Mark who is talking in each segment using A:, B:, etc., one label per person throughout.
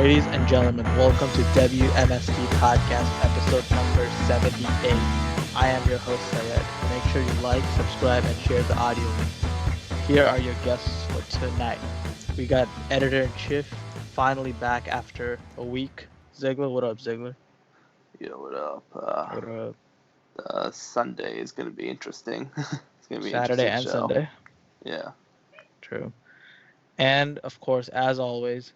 A: Ladies and gentlemen, welcome to W.M.S.T podcast episode number 78. I am your host Syed. Make sure you like, subscribe, and share the audio link. Here are your guests for tonight. We got editor-in-chief finally back after a week. Ziggler, what up, Ziggler?
B: Yo, what up?
A: What up?
B: Sunday is gonna be interesting. It's gonna be an
A: Saturday
B: interesting
A: and
B: show.
A: Sunday.
B: Yeah.
A: True. And of course, as always,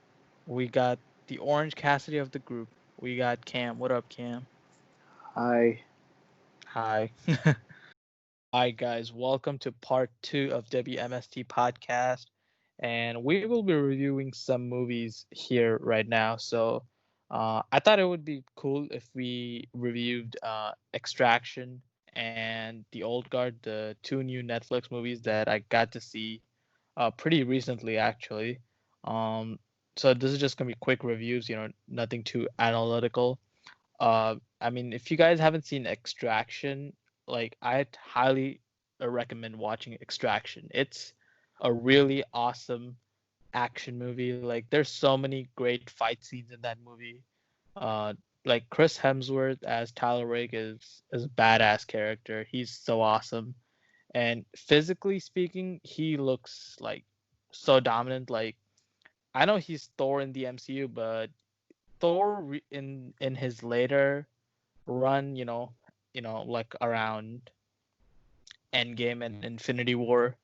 A: we got the Orange Cassidy of the group. We got Cam. What up, Cam?
B: Hi.
A: Hi. Hi, guys. Welcome to part 2 of WMST podcast. And we will be reviewing some movies here right now. So I thought it would be cool if we reviewed Extraction and The Old Guard, the two new Netflix movies that I got to see pretty recently, actually. So this is just going to be quick reviews, nothing too analytical. I mean, if you guys haven't seen Extraction, like I'd highly recommend watching Extraction. It's a really awesome action movie. Like there's so many great fight scenes in that movie. Uh, like Chris Hemsworth as Tyler Rake is a badass character. He's so awesome. And physically speaking, he looks like so dominant. Like I know he's Thor in the MCU, but in his later run, like around Endgame and Infinity War,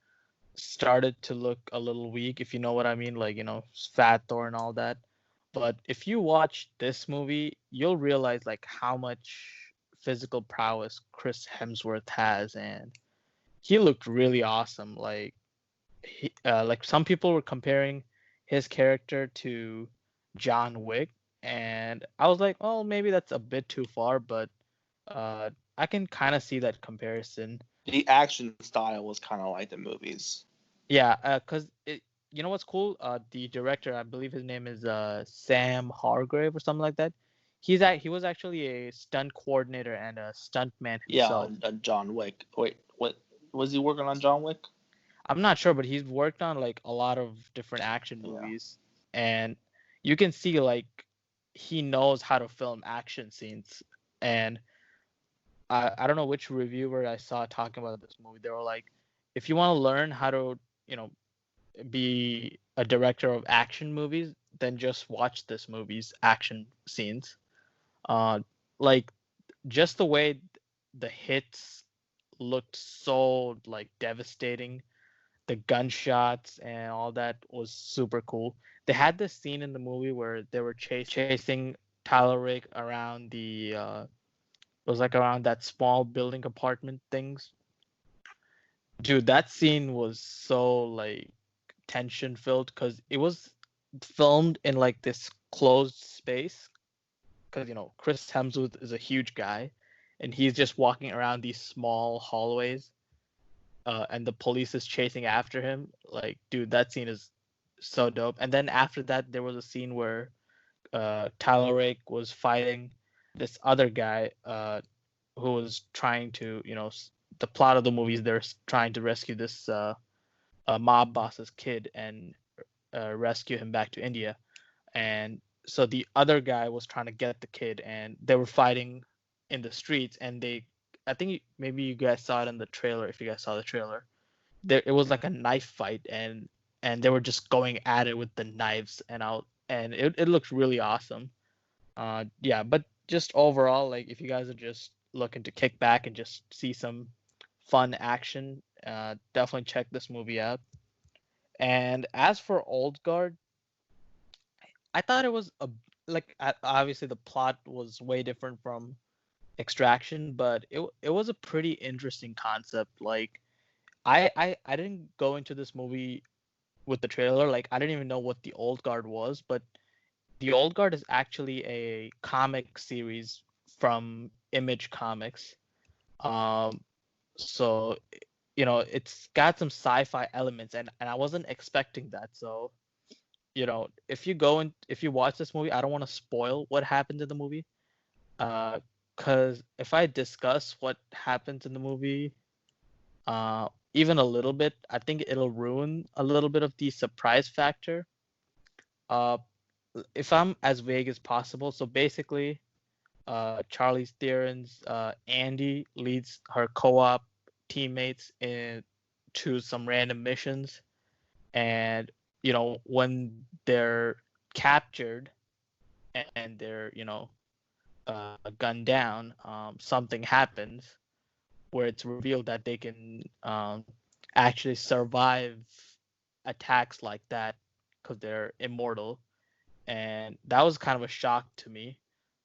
A: started to look a little weak, if you know what I mean, like, Fat Thor and all that. But if you watch this movie, you'll realize like how much physical prowess Chris Hemsworth has, and he looked really awesome. Like some people were comparing his character to John Wick, and I was like, oh, maybe that's a bit too far, but I can kind of see that comparison.
B: The action style was kind of like the movies.
A: Yeah, cause you know what's cool? The director, I believe his name is Sam Hargrave or something like that. He was actually a stunt coordinator and a stuntman
B: Yeah,
A: himself.
B: John Wick. Wait, what was he working on? John Wick?
A: I'm not sure, but he's worked on like a lot of different action
B: Yeah.
A: movies, and you can see like he knows how to film action scenes. And I don't know which reviewer I saw talking about this movie. They were like, if you want to learn how to, be a director of action movies, then just watch this movie's action scenes. Uh, like just the way the hits looked so like devastating, the gunshots and all that was super cool. They had this scene in the movie where they were chasing Tyler Rake around it was like around that small building apartment things. Dude, that scene was so like tension filled because it was filmed in like this closed space. Because Chris Hemsworth is a huge guy, and he's just walking around these small hallways, and the police is chasing after him. Like, dude, that scene is so dope. And then after that, there was a scene where Tyler Rake was fighting this other guy who was trying to, the plot of the movie is they're trying to rescue this mob boss's kid and rescue him back to India. And so the other guy was trying to get the kid, and they were fighting in the streets. And I think maybe you guys saw it in the trailer. If you guys saw the trailer, it was like a knife fight, and they were just going at it with the knives and it looked really awesome. Yeah, but just overall, like if you guys are just looking to kick back and just see some fun action, definitely check this movie out. And as for Old Guard, I thought it was obviously the plot was way different from Extraction, but it was a pretty interesting concept. Like I didn't go into this movie with the trailer. Like I didn't even know what the Old Guard was, but the Old Guard is actually a comic series from Image Comics. Um, so it's got some sci-fi elements, and I wasn't expecting that. So if you watch this movie, I don't want to spoil what happens in the movie. Because if I discuss what happens in the movie, even a little bit, I think it'll ruin a little bit of the surprise factor. Uh, if I'm as vague as possible, so basically, Charlize Theron's Andy leads her co-op teammates to some random missions, and when they're captured and they're gunned down, something happens where it's revealed that they can actually survive attacks like that because they're immortal. And that was kind of a shock to me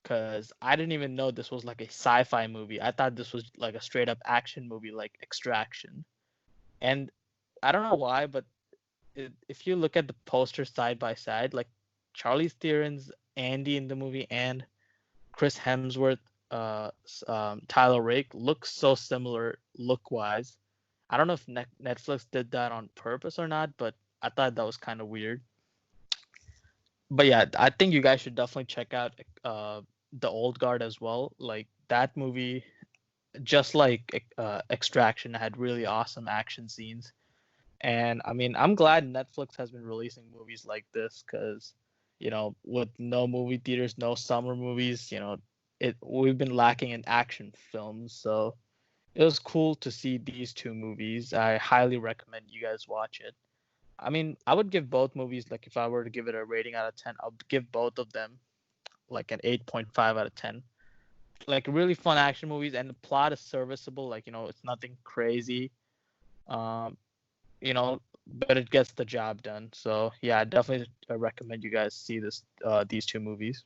A: because I didn't even know this was like a sci-fi movie. I thought this was like a straight up action movie like Extraction. And I don't know why, but if you look at the poster side by side, like Charlize Theron's Andy in the movie and Chris Hemsworth, Tyler Rake look so similar look wise. I don't know if Netflix did that on purpose or not, but I thought that was kind of weird. But yeah, I think you guys should definitely check out The Old Guard as well. Like that movie, just like Extraction, had really awesome action scenes. And I mean, I'm glad Netflix has been releasing movies like this because, with no movie theaters, no summer movies, we've been lacking in action films. So it was cool to see these two movies. I highly recommend you guys watch it. I mean, I would give both movies, like if I were to give it a rating out of 10, I would give both of them like an 8.5 out of 10. Like really fun action movies, and the plot is serviceable. Like, it's nothing crazy. Um, but it gets the job done. So yeah, I definitely recommend you guys see these two movies.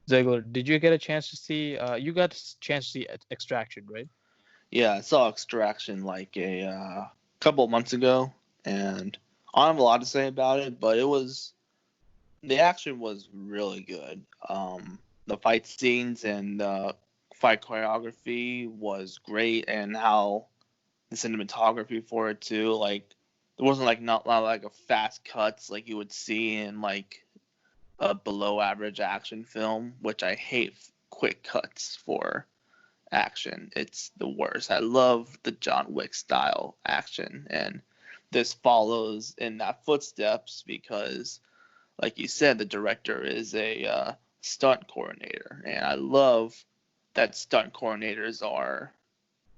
A: Ziggler, did you get a chance to see? You got a chance to see Extraction, right?
B: Yeah, I saw Extraction like a couple of months ago, and I don't have a lot to say about it, but the action was really good. The fight scenes and the fight choreography was great, and how the cinematography for it too. Like there wasn't like not like a fast cuts like you would see in like a below average action film, which I hate quick cuts for action. It's the worst. I love the John Wick style action, and this follows in that footsteps because, like you said, the director is a stunt coordinator, and I love that stunt coordinators are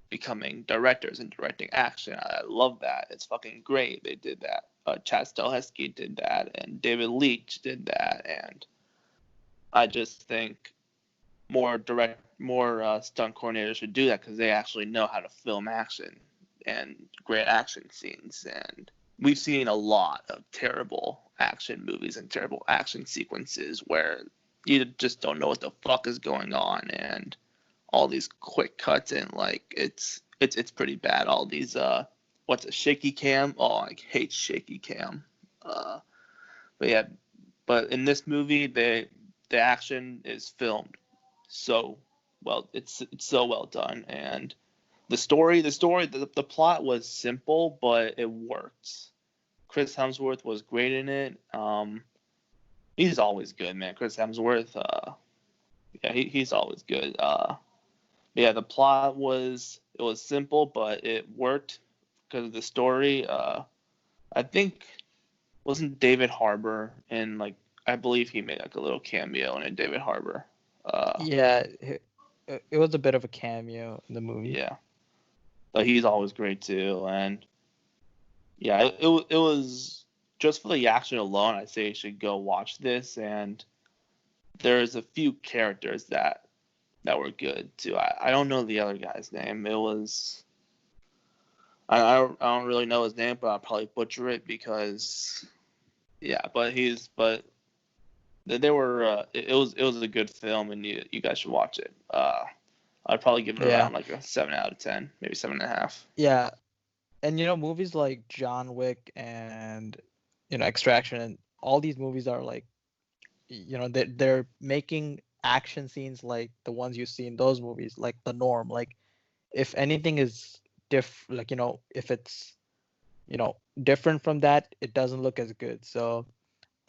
B: becoming directors and directing action. I love that. It's fucking great. They did that. Chad Stahelski did that, and David Leitch did that, and I just think more stunt coordinators should do that because they actually know how to film action and great action scenes. And we've seen a lot of terrible action movies and terrible action sequences where you just don't know what the fuck is going on, and all these quick cuts, and like it's pretty bad. All these what's a shaky cam? Oh, I hate shaky cam. But yeah, but in this movie, the action is filmed so well. It's so well done, and the plot was simple, but it worked. Chris Hemsworth was great in it. He's always good, man. Chris Hemsworth, yeah, he's always good. Yeah, the plot was simple, but it worked because of the story. I think wasn't David Harbour in like I believe he made like a little cameo in it. David Harbour.
A: Yeah, it was a bit of a cameo in the movie.
B: Yeah, but he's always great too, and yeah, it was just for the action alone. I say you should go watch this, and there's a few characters that were good too. I don't know the other guy's name. It was I don't really know his name, but I'll probably butcher it because yeah. But they were it was a good film, and you guys should watch it. I'd probably give it
A: Yeah,
B: around like a 7 out of 10, maybe 7.5.
A: yeah, and movies like John Wick and Extraction and all these movies are like, they're making action scenes like the ones you see in those movies like the norm. Like if anything is like if it's different from that, it doesn't look as good. So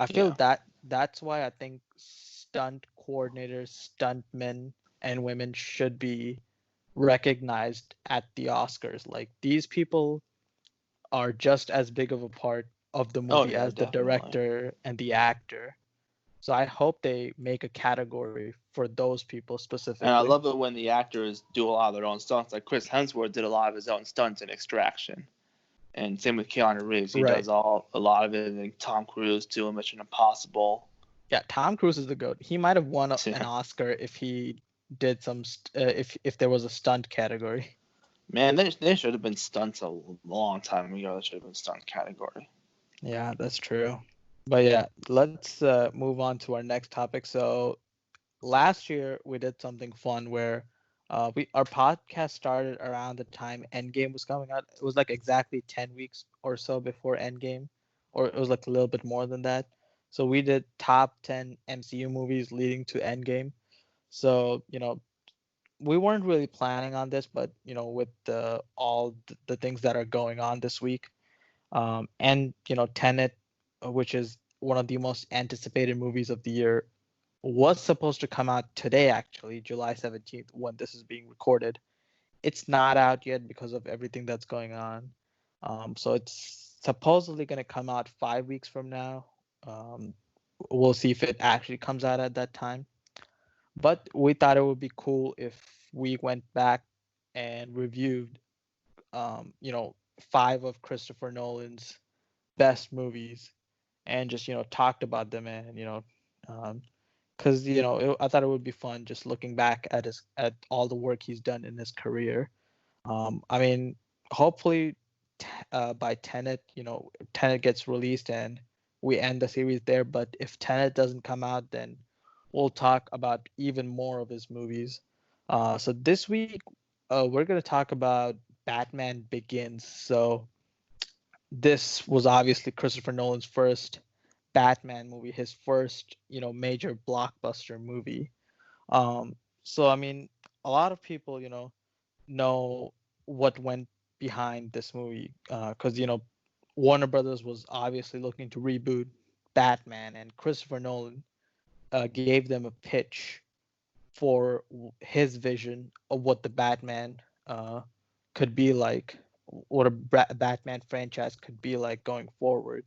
A: I feel
B: Yeah.
A: that's why I think stunt coordinators, stuntmen, and women should be recognized at the Oscars. Like these people are just as big of a part of the
B: Oh
A: movie
B: yeah,
A: as the
B: definitely.
A: director and the actor. So I hope they make a category for those people
B: And I
A: specifically.
B: love it when the actors do a lot of their own stunts. Like Chris Hemsworth did a lot of his own stunts in Extraction. And same with Keanu Reeves. He
A: Right.
B: does a lot of it. And Tom Cruise too in Mission Impossible.
A: Yeah, Tom Cruise is the goat. He might have won an
B: Yeah.
A: Oscar if he did if there was a stunt category.
B: Man, they should have been stunts a long time ago. They should have been stunt category.
A: Yeah, that's true. But yeah, let's move on to our next topic. So last year we did something fun where we our podcast started around the time Endgame was coming out. It was like exactly 10 weeks or so before Endgame, or it was like a little bit more than that. So we did top 10 MCU movies leading to Endgame. So, we weren't really planning on this, but with all the things that are going on this week, and Tenet, which is one of the most anticipated movies of the year, was supposed to come out today, actually, July 17th, when this is being recorded. It's not out yet because of everything that's going on. So it's supposedly going to come out 5 weeks from now. Um, we'll see if it actually comes out at that time. But we thought it would be cool if we went back and reviewed, five of Christopher Nolan's best movies and just, talked about them and, because I thought it would be fun just looking back at all the work he's done in his career. I mean, hopefully, by Tenet, Tenet gets released and we end the series there. But if Tenet doesn't come out, then we'll talk about even more of his movies. So this week, we're gonna talk about Batman Begins. So this was obviously Christopher Nolan's first Batman movie, his first, major blockbuster movie. So I mean, a lot of people, know what went behind this movie, because Warner Brothers was obviously looking to reboot Batman, and Christopher Nolan gave them a pitch for his vision of what the Batman could be like, what a Batman franchise could be like going forward.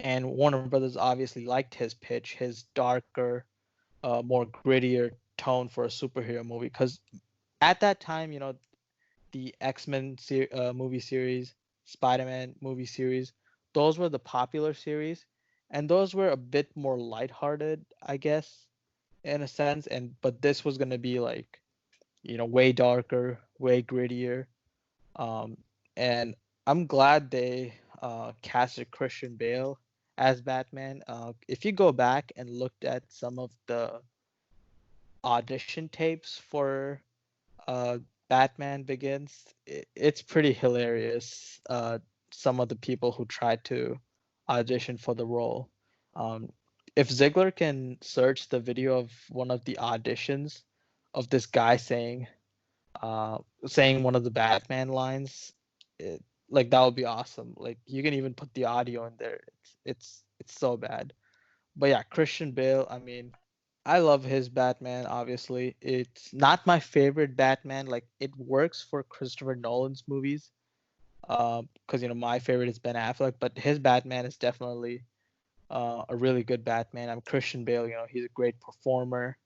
A: And Warner Brothers obviously liked his pitch, his darker, more grittier tone for a superhero movie. Because at that time, the X-Men movie series, Spider-Man movie series, those were the popular series, and those were a bit more lighthearted, I guess, in a sense. And but this was gonna be like, way darker, way grittier. Um, and I'm glad they casted Christian Bale as Batman. If you go back and looked at some of the audition tapes for uh, Batman Begins, it's pretty hilarious. Some of the people who tried to audition for the role. Um, if Ziggler can search the video of one of the auditions of this guy saying one of the Batman lines, it, like that would be awesome. Like you can even put the audio in there. It's so bad. But yeah, Christian Bale. I mean, I love his Batman. Obviously, it's not my favorite Batman. Like it works for Christopher Nolan's movies. Because my favorite is Ben Affleck, but his Batman is definitely a really good Batman. I'm Christian Bale. He's a great performer.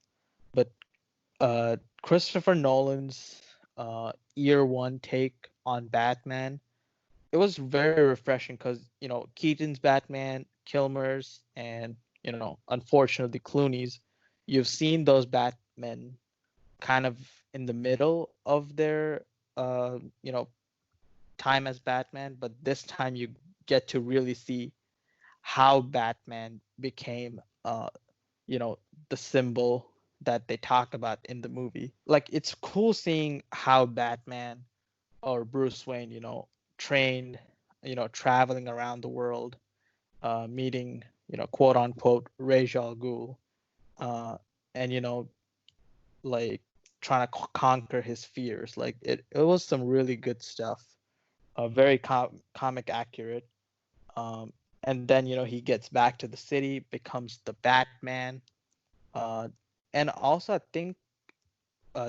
A: But Christopher Nolan's year one take on Batman, it was very refreshing because Keaton's Batman, Kilmer's, and unfortunately Clooney's. You've seen those Batmen kind of in the middle of their uh, you know time as Batman, but this time you get to really see how Batman became you know the symbol that they talk about in the movie. Like it's cool seeing how Batman or Bruce Wayne, trained, traveling around the world, meeting, quote unquote Ra's al Ghul, uh, and like trying to conquer his fears. Like it was some really good stuff. Very comic accurate. Um, and then he gets back to the city, becomes the Batman. Uh, and also I think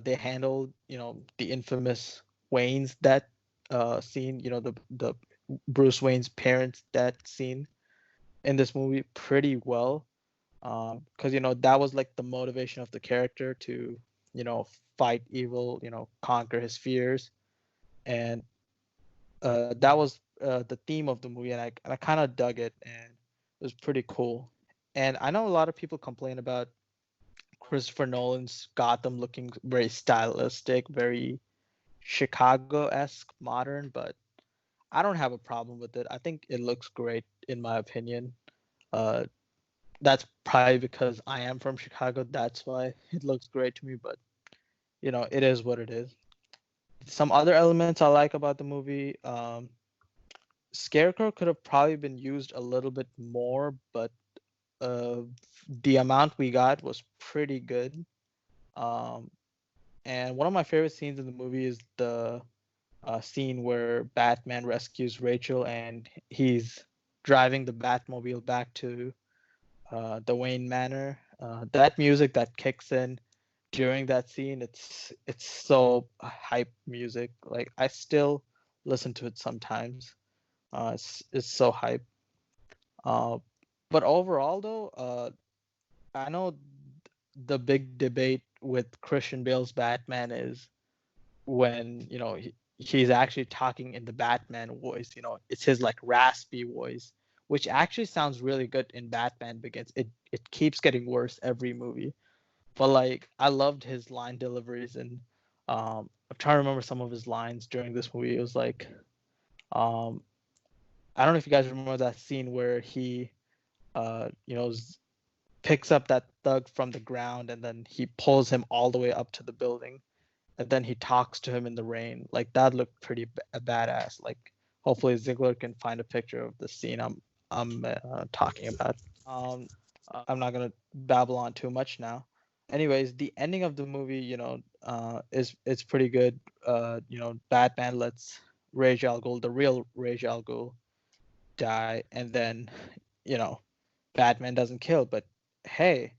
A: they handled the infamous Wayne's death scene. The Bruce Wayne's parents' death scene in this movie pretty well. Because that was like the motivation of the character to fight evil, conquer his fears, and that was the theme of the movie, and I kind of dug it, and it was pretty cool. And I know a lot of people complain about Christopher Nolan's Gotham looking very stylistic, very Chicago-esque, modern, but I don't have a problem with it. I think it looks great in my opinion. Uh, that's probably because I am from Chicago. That's why it looks great to me. But it is what it is. Some other elements I like about the movie. Scarecrow could have probably been used a little bit more, but uh, the amount we got was pretty good. Um, and one of my favorite scenes in the movie is the scene where Batman rescues Rachel and he's driving the Batmobile back to the Wayne Manor. That music that kicks in during that scene, it's so hype music. Like I still listen to it sometimes. It's so hype. Uh, but overall, though, I know the big debate with Christian Bale's Batman is when he's actually talking in the Batman voice. It's his like raspy voice, which actually sounds really good in Batman Begins. It keeps getting worse every movie, but like I loved his line deliveries, and I'm trying to remember some of his lines during this movie. It was like um, I don't know if you guys remember that scene where he picks up that thug from the ground and then he pulls him all the way up to the building and then he talks to him in the rain. Like that looked pretty badass. Like hopefully Ziggler can find a picture of the scene I'm talking about. Um, I'm not gonna babble on too much now. Anyways, the ending of the movie, is it's pretty good. Batman lets Ra's al Ghul, the real Ra's al Ghul, die, and then you know Batman doesn't kill, but hey,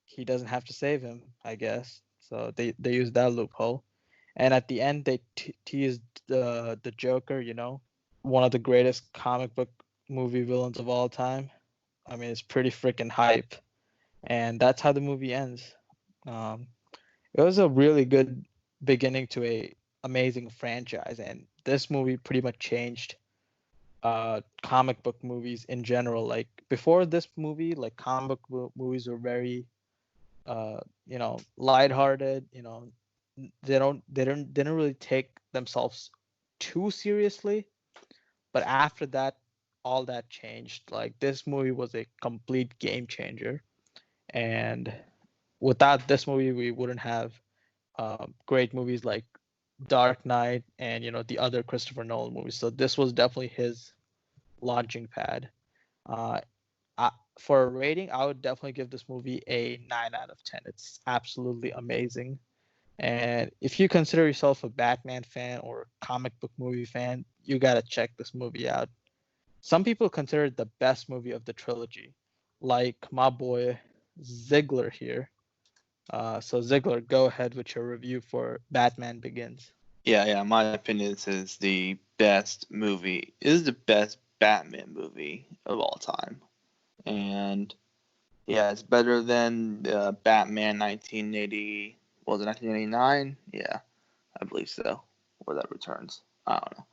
A: he doesn't have to save him, I guess. So they use that loophole. And at the end, they teased the Joker, one of the greatest comic book movie villains of all time. I mean, it's pretty freaking hype, and that's how the movie ends. Um, it was a really good beginning to a amazing franchise, and this movie pretty much changed comic book movies in general. Like before this movie, like comic book movies were very lighthearted. They didn't really take themselves too seriously. But after that, all that changed. Like this movie was a complete game changer, and without this movie, we wouldn't have great movies like Dark Knight and the other Christopher Nolan movies. So this was definitely his launching pad. Uh, I, for a rating, I would definitely give this movie a 9 out of 10. It's absolutely amazing. And if you consider yourself a Batman fan or comic book movie fan, you gotta check this movie out. Some people consider it the best movie of the trilogy, like my boy Ziggler here. So Ziggler, go ahead with your review for Batman Begins.
B: Yeah. In my opinion, this is the best movie. It is the best Batman movie of all time, and yeah, it's better than Batman 1980. Was it 1989? Yeah, I believe so. Or that Returns. I don't know.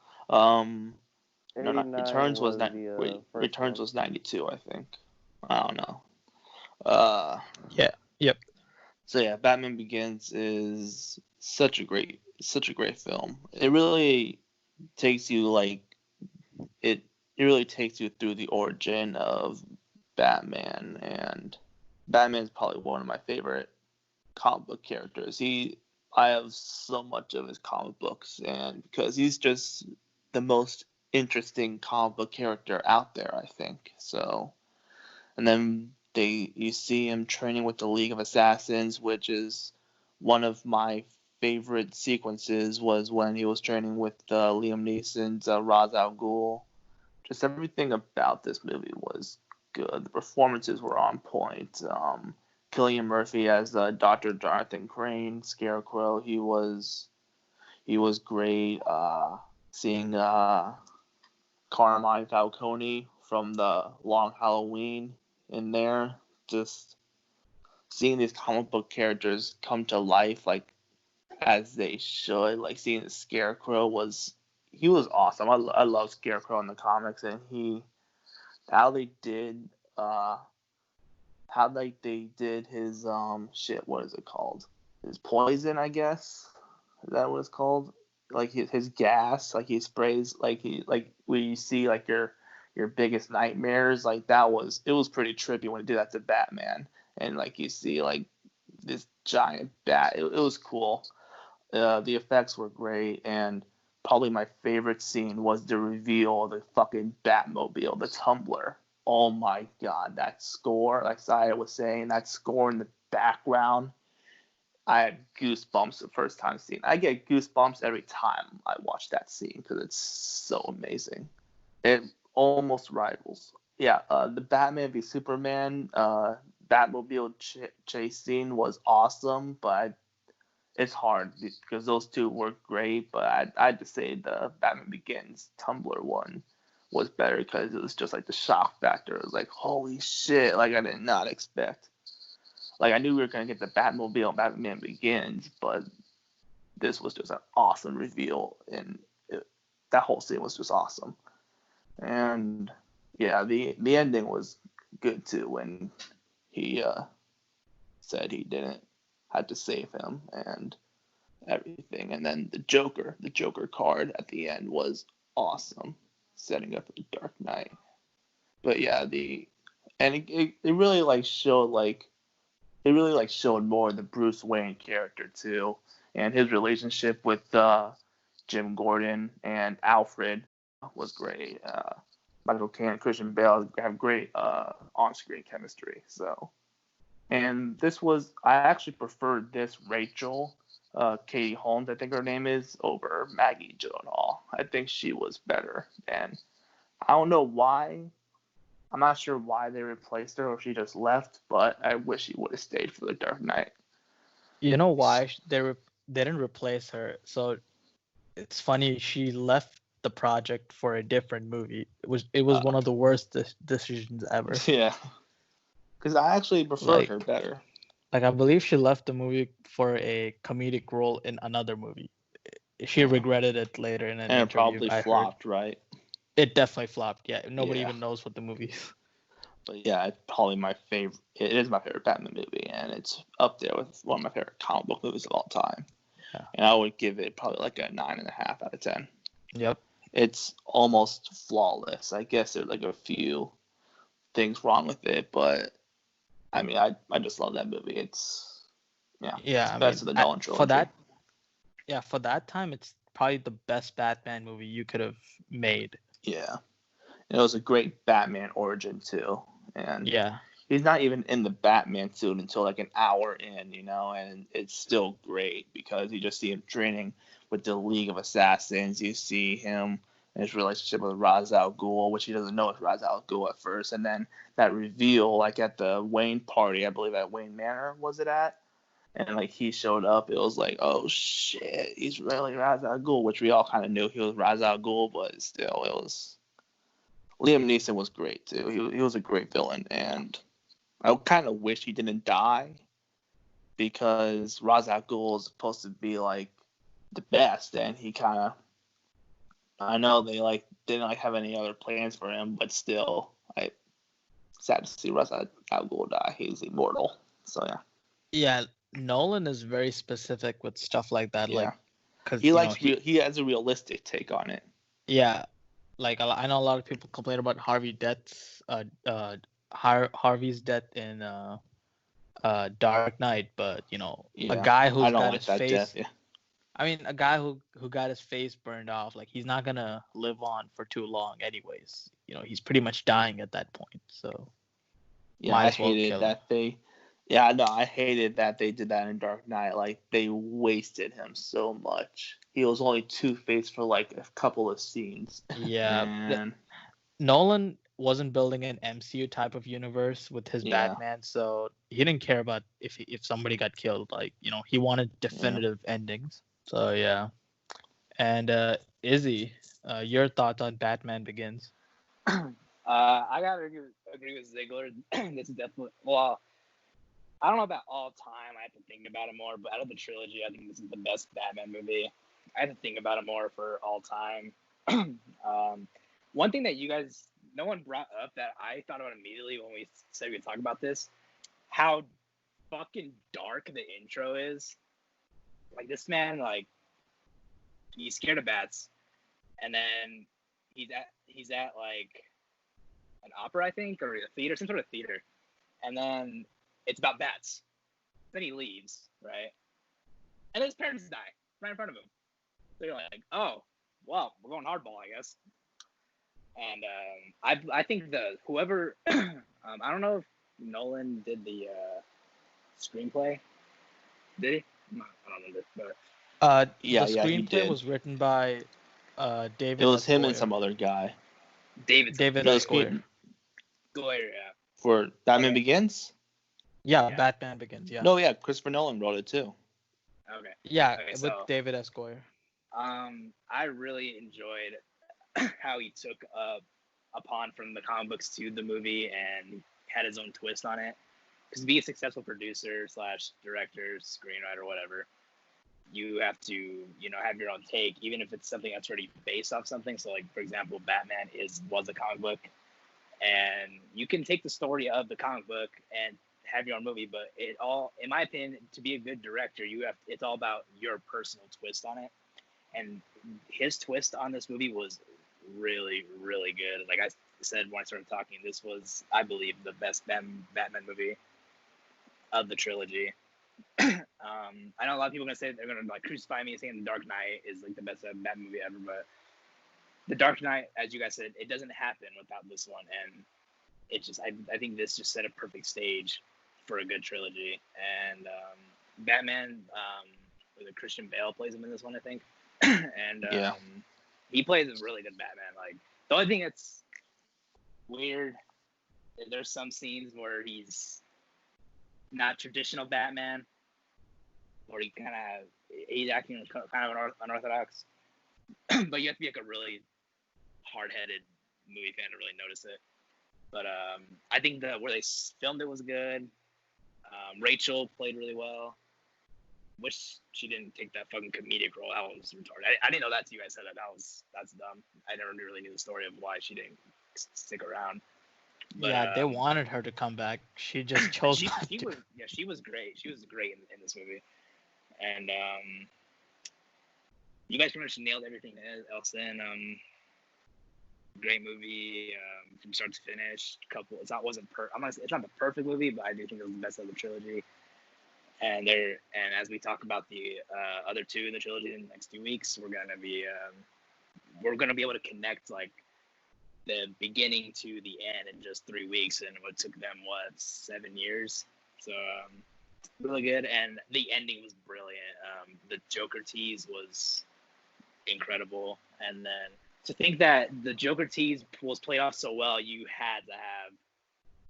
B: No, not
C: 89
B: Returns was
C: was
B: not.
C: the
B: Wait,
C: first
B: Returns
C: one.
B: was 92, I think. I don't know. Uh,
A: Yeah. Yep.
B: so yeah, Batman Begins is such a great film. It really takes you like it. It really takes you through the origin of Batman, and Batman is probably one of my favorite comic book characters. I have so much of his comic books, and because he's just the most interesting comic book character out there, I think. So, and then you see him training with the League of Assassins, which is one of my favorite sequences. Was when he was training with Liam Neeson's Ra's al Ghul. Just everything about this movie was good. The performances were on point. Cillian Murphy as Dr. Jonathan Crane, Scarecrow, he was great. Seeing Carmine Falcone from the Long Halloween in there, just seeing these comic book characters come to life like as they should. Like seeing the Scarecrow he was awesome. I love Scarecrow in the comics, and how they did uh how like they did his shit, what is it called? His poison, I guess. Is that what it's called? Like his gas, like he sprays, like when you see like your biggest nightmares, like it was pretty trippy when he did that to Batman, and like you see like this giant bat. It was cool. The effects were great, and probably my favorite scene was the reveal of the fucking Batmobile, the Tumbler. Oh my god, that score! Like Syed was saying, that score in the background, I had goosebumps the first time seeing. I get goosebumps every time I watch that scene because it's so amazing. It almost rivals. Yeah, the Batman v Superman Batmobile chase scene was awesome, but it's hard because those two were great, but I'd just say the Batman Begins Tumblr one was better because it was just like the shock factor. It was like, holy shit, like I did not expect. Like I knew we were gonna get the Batmobile and Batman Begins, but this was just an awesome reveal, and that whole scene was just awesome. And yeah, the ending was good too when he said he didn't had to save him and everything. And then the Joker card at the end was awesome, setting up the Dark Knight. But yeah, it really like showed more of the Bruce Wayne character too, and his relationship with Jim Gordon and Alfred was great. Michael Caine and Christian Bale have great on-screen chemistry. So, and I actually preferred this Rachel, Katie Holmes, I think her name is, over Maggie Gyllenhaal. I think she was better, and I don't know why. I'm not sure why they replaced her or she just left, but I wish she would have stayed for the Dark Knight.
A: You know why they didn't replace her? So it's funny, she left the project for a different movie. It was one of the worst decisions ever.
B: Yeah, because I actually preferred her better.
A: Like I believe she left the movie for a comedic role in another movie. She regretted it later in an
B: and
A: interview.
B: It probably flopped, right?
A: It definitely flopped. Yeah, nobody even knows what the movie is.
B: But yeah, it's probably my favorite. It is my favorite Batman movie, and it's up there with one of my favorite comic book movies of all time. Yeah. And I would give it probably like a 9.5 out of 10.
A: Yep.
B: It's almost flawless. I guess there's like a few things wrong with it, but I mean, I just love that movie. It's it's best of the Nolan trilogy.
A: For that time, it's probably the best Batman movie you could have made.
B: Yeah. And it was a great Batman origin too. And he's not even in the Batman suit until like an hour in, and it's still great because you just see him training with the League of Assassins. You see him and his relationship with Ra's al Ghul, which he doesn't know is Ra's al Ghul at first, and then that reveal, like at the Wayne party, I believe at Wayne Manor was it at, and like he showed up, it was like, oh shit, he's really Ra's al Ghul, which we all kind of knew he was Ra's al Ghul, but still, it was. Liam Neeson was great too. He was a great villain, and I kind of wish he didn't die because Ra's al Ghul is supposed to be like the best, and he kind of. I know they didn't have any other plans for him, but still, sad to see Ra's al Ghul die. He's immortal, so yeah.
A: Yeah, Nolan is very specific with stuff like that,
B: because he has a realistic take on it.
A: Yeah, like I know a lot of people complain about Harvey's death in Dark Knight, but a guy who's got his face. Death, yeah. I mean, a guy who got his face burned off, like he's not gonna live on for too long, anyways. He's pretty much dying at that point. So
B: yeah, I hated that they. Yeah, no, I hated that they did that in Dark Knight. Like they wasted him so much. He was only Two-Face for like a couple of scenes.
A: Yeah, and Nolan wasn't building an MCU type of universe with his Batman, so he didn't care about if somebody got killed. Like he wanted definitive endings. So yeah, and Izzy, your thoughts on Batman Begins?
C: I gotta agree with Ziggler. This is definitely I don't know about all time. I have to think about it more. But out of the trilogy, I think this is the best Batman movie. I have to think about it more for all time. One thing that no one brought up that I thought about immediately when we said we'd talk about this, how fucking dark the intro is. Like, this man, like, he's scared of bats, and then he's at like an opera, I think, or a theater, some sort of theater, and then it's about bats. Then he leaves, right? And then his parents die right in front of him. So you're like, oh, well, we're going hardball, I guess. And I think whoever I don't know if Nolan did the screenplay. Did he? I don't remember. But
A: The
B: he
A: screenplay
B: did.
A: was written by David.
B: It was
A: S.
B: him
A: Goyer.
B: and some other guy.
C: David
A: S. Goyer.
C: Goyer, yeah.
B: For Batman Begins?
A: Yeah, Batman Begins. Yeah.
B: No, yeah, Christopher Nolan wrote it too.
C: Okay.
A: Yeah,
C: Okay,
A: with
C: so,
A: David S. Goyer.
C: I really enjoyed how he took upon from the comic books to the movie and had his own twist on it. Because to be a successful producer / director, screenwriter, whatever, you have to, have your own take, even if it's something that's already based off something. So, like, for example, Batman was a comic book, and you can take the story of the comic book and have your own movie, but it all, in my opinion, to be a good director, it's all about your personal twist on it. And his twist on this movie was really, really good. Like I said when I started talking, this was, I believe, the best Batman movie of the trilogy. I know a lot of people are gonna say they're gonna like crucify me saying The Dark Knight is like the best Batman movie ever, but The Dark Knight, as you guys said, it doesn't happen without this one, and it just I think this just set a perfect stage for a good trilogy. And Batman, Christian Bale plays him in this one, I think, and he plays a really good Batman. Like, the only thing that's weird, there's some scenes where he's not traditional Batman, or he's acting kind of unorthodox. But you have to be like a really hard-headed movie fan to really notice it. But I think where they filmed it was good. Rachel played really well. Wish she didn't take that fucking comedic role. That was retarded. I didn't know that till you guys said that. That's dumb. I never really knew the story of why she didn't stick around. But,
A: yeah, they wanted her to come back. She just chose not to.
C: She was great. She was great in this movie. And you guys pretty much nailed everything else in. Great movie from start to finish. It's not the perfect movie, but I do think it was the best of the trilogy. And as we talk about the other two in the trilogy in the next 2 weeks, we're gonna be able to connect like the beginning to the end in just 3 weeks, and what took them 7 years. So really good, and the ending was brilliant. The Joker tease was incredible, and then to think that the Joker tease was played off so well, you had to have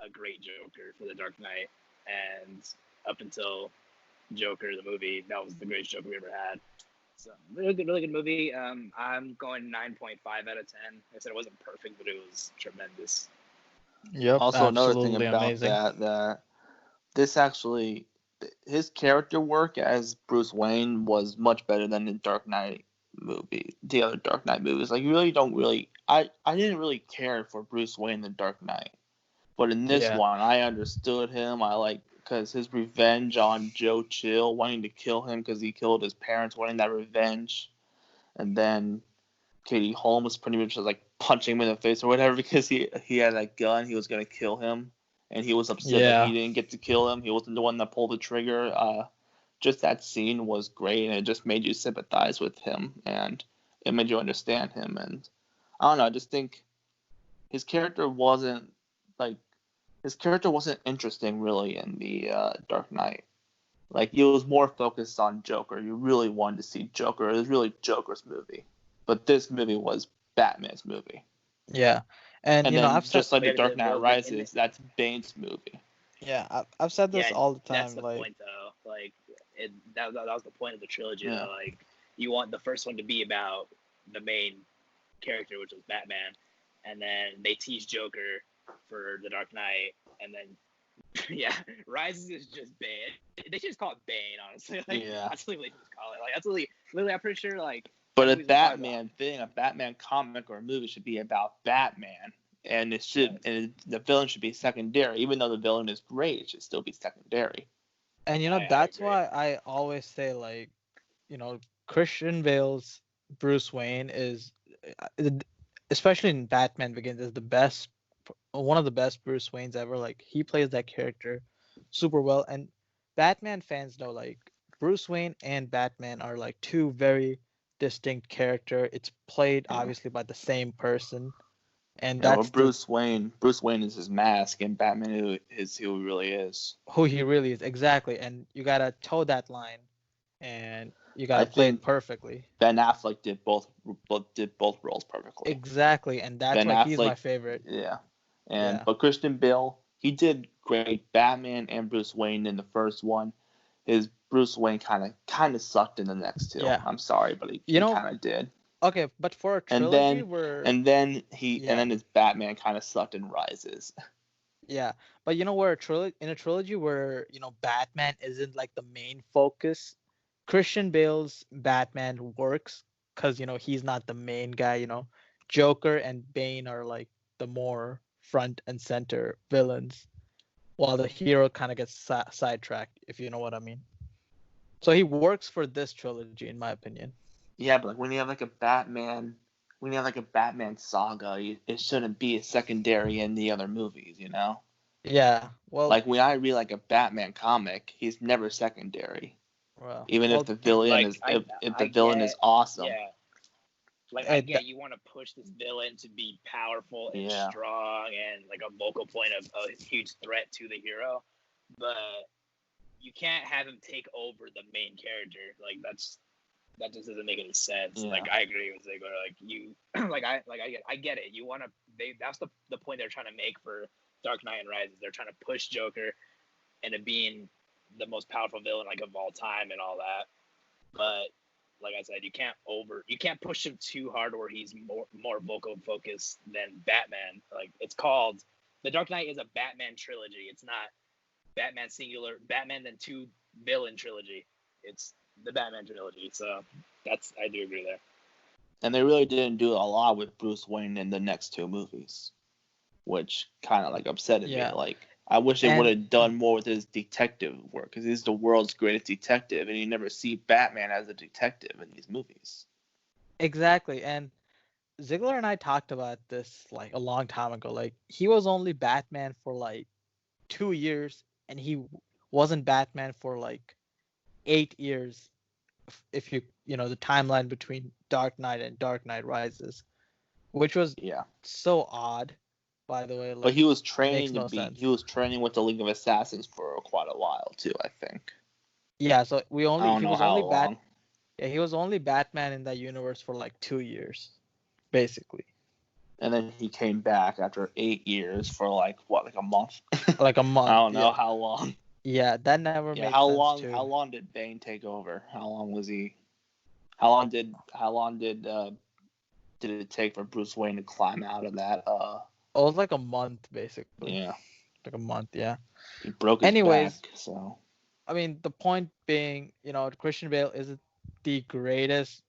C: a great Joker for the Dark Knight, and up until Joker the movie, that was the greatest Joker we ever had. So really good movie. I'm going 9.5 out of 10. I said it wasn't perfect, but it was tremendous.
A: Yep.
B: Also, another thing
A: absolutely
B: about
A: amazing.
B: that this actually, his character work as Bruce Wayne was much better than the Dark Knight movie, the other Dark Knight movies. Like, you really don't really, I didn't really care for Bruce Wayne in the Dark Knight, but in this one, I understood him. Because his revenge on Joe Chill, wanting to kill him because he killed his parents, wanting that revenge, and then Katie Holmes pretty much was like punching him in the face or whatever because he had that gun, he was gonna kill him, and he was upset that he didn't get to kill him. He wasn't the one that pulled the trigger. Just that scene was great, and it just made you sympathize with him, and it made you understand him. And I don't know, I just think his character wasn't interesting really in the Dark Knight. Like, it was more focused on Joker. You really wanted to see Joker. It was really Joker's movie, but this movie was Batman's movie.
A: Yeah, and
B: then
A: I've said,
B: just like the Dark Knight Rises, that's Bane's movie.
A: Yeah, I've said this all the time.
C: That's the point, though. Like, that was the point of the trilogy. Yeah. Though. Like, you want the first one to be about the main character, which was Batman, and then they tease Joker for the Dark Knight, and then Yeah, Rises is just Bane. They should just call it Bane, honestly. Like,
B: Yeah.
C: that's what they should just call it. Like, that's literally, I'm pretty sure, like.
B: But
C: that
B: a
C: movie's gonna probably
B: Batman thing, a Batman comic or a movie should be about Batman, and the villain should be secondary. Even though the villain is great, it should still be secondary.
A: And
C: I
A: that's
C: agree.
A: why I always say, like, Christian Bale's Bruce Wayne is, especially in Batman Begins, is one of the best Bruce Waynes ever. Like, he plays that character super well, and Batman fans know, like, Bruce Wayne and Batman are like two very distinct character. It's played
B: Yeah.
A: obviously by the same person, and
B: Yeah, well,
A: that's
B: Bruce Wayne is his mask, and Batman is who he really is.
A: who he really is, exactly. And you gotta toe that line, and you
B: I
A: gotta play it
B: think
A: perfectly.
B: Ben Affleck did both roles perfectly.
A: Exactly, and that's
B: Ben
A: why he's my
B: Affleck,
A: favorite.
B: yeah,
A: Yeah.
B: but Christian Bale, he did great Batman and Bruce Wayne in the first one. His Bruce Wayne kind of sucked in the next two.
A: Yeah.
B: I'm sorry, but he
A: You know,
B: kind of did.
A: okay, but for a
B: And
A: trilogy
B: then
A: where
B: and then
A: yeah,
B: his Batman kind of sucked in Rises.
A: yeah, but where in a trilogy where Batman isn't like the main focus, Christian Bale's Batman works because he's not the main guy. Joker and Bane are like the more front and center villains, while the hero kind of gets sidetracked, if you know what I mean. So he works for this trilogy, in my opinion.
B: Yeah, but like when you have like a Batman saga, it shouldn't be a secondary in the other movies,
A: Yeah, well,
B: Like when I read like a Batman comic, he's never secondary. Even if the villain
C: Like,
B: if the
C: I
B: villain
C: get,
B: is awesome.
C: yeah. Like, I get you want to push this villain to be powerful and
B: Yeah.
C: strong and like a vocal point of a huge threat to the hero, but you can't have him take over the main character. Like, that just doesn't make any sense.
B: Yeah.
C: Like, I agree with Ziggler. Like, you I get it. You want to that's the point they're trying to make for Dark Knight and Rises. They're trying to push Joker into being the most powerful villain like of all time and all that. But like I said, you can't push him too hard where he's more vocal focused than Batman. Like, it's called The Dark Knight is a Batman trilogy. It's not Batman singular, Batman then two villain trilogy. It's the Batman trilogy. So I do agree there.
B: And they really didn't do a lot with Bruce Wayne in the next two movies, which kind of like upset me. Like, I wish they would have done more with his detective work, because he's the world's greatest detective, and you never see Batman as a detective in these movies.
A: Exactly, and Ziggler and I talked about this like a long time ago. Like, he was only Batman for like 2 years, and he wasn't Batman for like 8 years. If you the timeline between Dark Knight and Dark Knight Rises, which was so odd, by the way. Like,
B: but he was training
A: sense.
B: He was training with the League of Assassins for quite a while too, I think.
A: Yeah, so he was only
B: long.
A: Yeah, he was only Batman in that universe for like 2 years, basically.
B: And then he came back after 8 years for like a month.
A: Like a month.
B: I don't know how long.
A: Yeah, that never made sense too.
B: How long did Bane take over? How long was he? How long did it take for Bruce Wayne to climb out of that?
A: It was like a month, basically.
B: Yeah.
A: Like a month, yeah.
B: He broke his back, so.
A: I mean, the point being, Christian Bale is the greatest,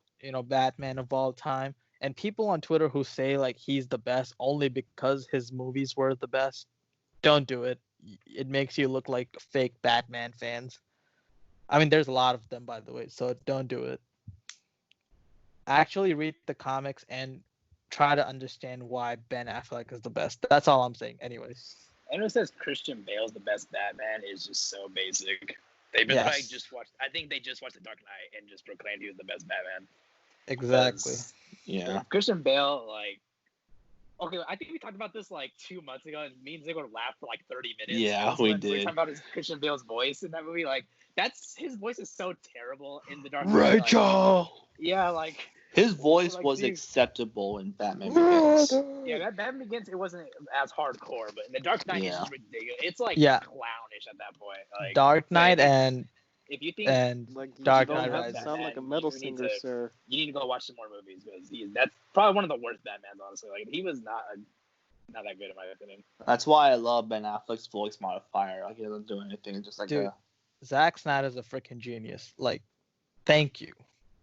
A: Batman of all time. And people on Twitter who say like he's the best only because his movies were the best, don't do it. It makes you look like fake Batman fans. I mean, there's a lot of them, by the way, so don't do it. Actually read the comics and try to understand why Ben Affleck is the best. That's all I'm saying. Anyways.
C: Anyone who says Christian Bale's the best Batman is just so basic. They've been I think they just watched The Dark Knight and just proclaimed he was the best Batman.
A: Exactly.
B: Yeah.
C: Christian Bale, okay, I think we talked about this like 2 months ago, and me and Ziggler laughed for like 30 minutes.
B: Yeah, we did.
C: We were talking about Christian Bale's voice in that movie. Like, his voice is so terrible in The Dark Knight.
B: Rachel! His voice was acceptable in Batman Begins.
C: Yeah, Batman Begins, it wasn't as hardcore, but in The Dark Knight, it's just ridiculous. It's like clownish at that point. Like,
A: Dark Knight
C: if you think
A: Dark Knight
D: Rises sound like a metal singer, sir.
C: You need to go watch some more movies, because that's probably one of the worst Batmans, honestly. Like, he was not not that good in my opinion.
B: That's why I love Ben Affleck's voice modifier. Like he doesn't do anything. It's just like
A: Dude, Zack Snyder's a freaking genius. Like, thank you.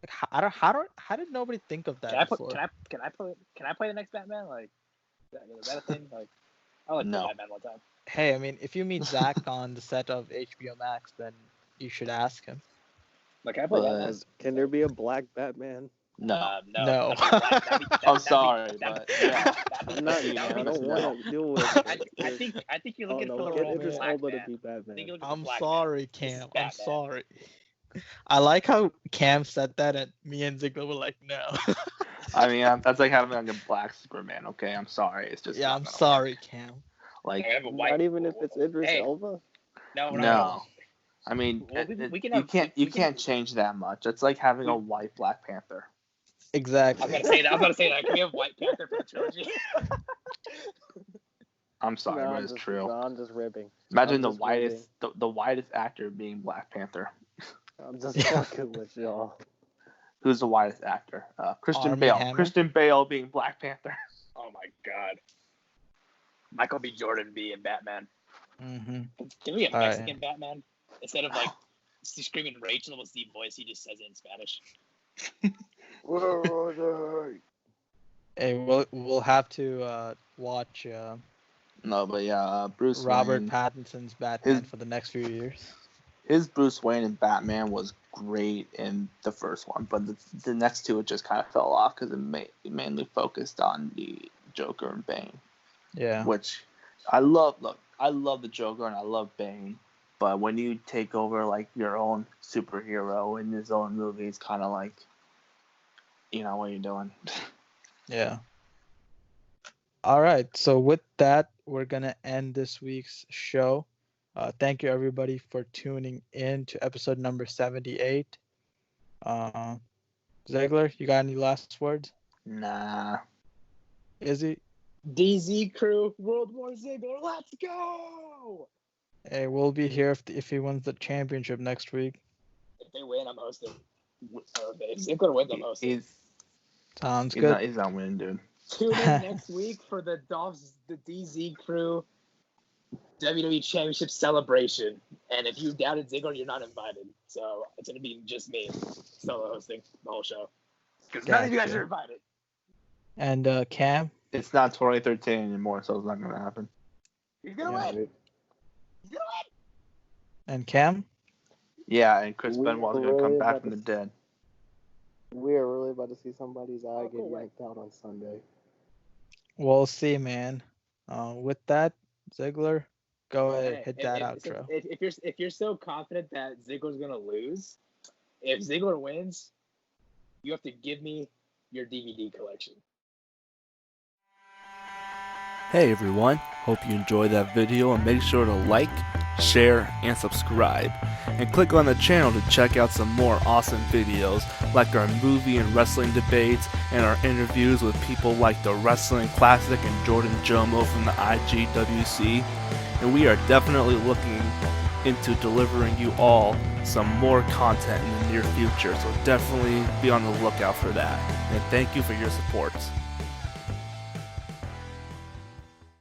A: Like, how did nobody think of that before?
C: Can I play the next Batman? Like, is that a thing? Like, I like
B: No.
C: Batman one time.
A: Hey, I mean, if you meet Zack on the set of HBO Max, then you should ask him.
C: Like, can I play Batman?
D: Can there be a black Batman?
B: no.
A: No.
B: I'm sorry, but yeah.
D: I'm not. I don't want to deal with.
C: I think you're looking for the
D: get
C: role of
D: Idris
C: Black
D: Elba to
C: Man.
D: be Batman.
A: I'm sorry,
C: This is
A: Cam. I'm
C: Batman.
A: sorry. I like how Cam said that, and me and Ziggler were like, no.
B: I mean, that's like having like a black Superman. Okay, I'm sorry. It's just
A: Yeah,
B: not
A: I'm
B: gonna
A: sorry,
B: work.
A: Cam.
B: Like,
C: I have a white.
D: Not even if it's Idris
C: Hey.
D: Elba.
B: no. I mean,
C: Well, we can have,
B: you can't change that much. It's like having a white Black Panther.
A: Exactly.
C: I was gonna say that. Can we have White Panther for the trilogy?
B: I'm sorry, but it's true.
D: No, I'm just ripping.
B: Imagine the whitest actor being Black Panther.
D: I'm just fucking with y'all.
B: Who's the whitest actor? Christian
A: Armie
B: Bale.
A: Hammer?
B: Christian Bale being Black Panther.
C: Oh my god. Michael B. Jordan being Batman.
A: Mm-hmm.
C: Can we have
A: All right.
C: Mexican Batman instead of like screaming Rachel with deep voice? He just says it in Spanish.
A: Hey, we'll have to watch
B: No, but yeah, Bruce
A: Robert
B: Wayne.
A: Pattinson's Batman for the next few years.
B: His Bruce Wayne in Batman was great in the first one, but the next two it just kind of fell off because it mainly focused on the Joker and Bane.
A: Yeah.
B: Which I love. Look, I love the Joker and I love Bane, but when you take over like your own superhero in his own movie, it's kind of like, what are you doing?
A: Yeah. All right. So with that, we're gonna end this week's show. Thank you everybody for tuning in to episode number 78. Ziggler, you got any last words?
B: Nah.
A: Izzy?
C: DZ Crew, World War Ziggler, let's go!
A: Hey, we'll be here if he wins the championship next week.
C: If they win, I'm hosting. If Ziggler wins, I'm hosting.
A: Sounds good.
B: He's not winning, dude.
C: Tune in next week for the DZ Crew WWE Championship celebration. And if you doubted Ziggler, you're not invited. So it's gonna be just me solo hosting the whole show. Because none of you guys are invited.
A: And Cam?
B: It's not 2013 anymore, so it's not gonna happen.
C: He's gonna win. He's gonna win.
A: And Cam?
B: Yeah, and Chris Benoit's gonna come back from the dead.
D: We are really about to see somebody's eye get yanked out on Sunday.
A: We'll see, man. With that, Ziggler, go ahead, hit that outro.
C: If you're so confident that Ziggler's gonna lose, if Ziggler wins, you have to give me your DVD collection.
E: Hey everyone, hope you enjoyed that video and make sure to like, share, and subscribe. And click on the channel to check out some more awesome videos like our movie and wrestling debates and our interviews with people like the Wrestling Classic and Jordan Jomo from the IGWC. And we are definitely looking into delivering you all some more content in the near future, so definitely be on the lookout for that. And thank you for your support.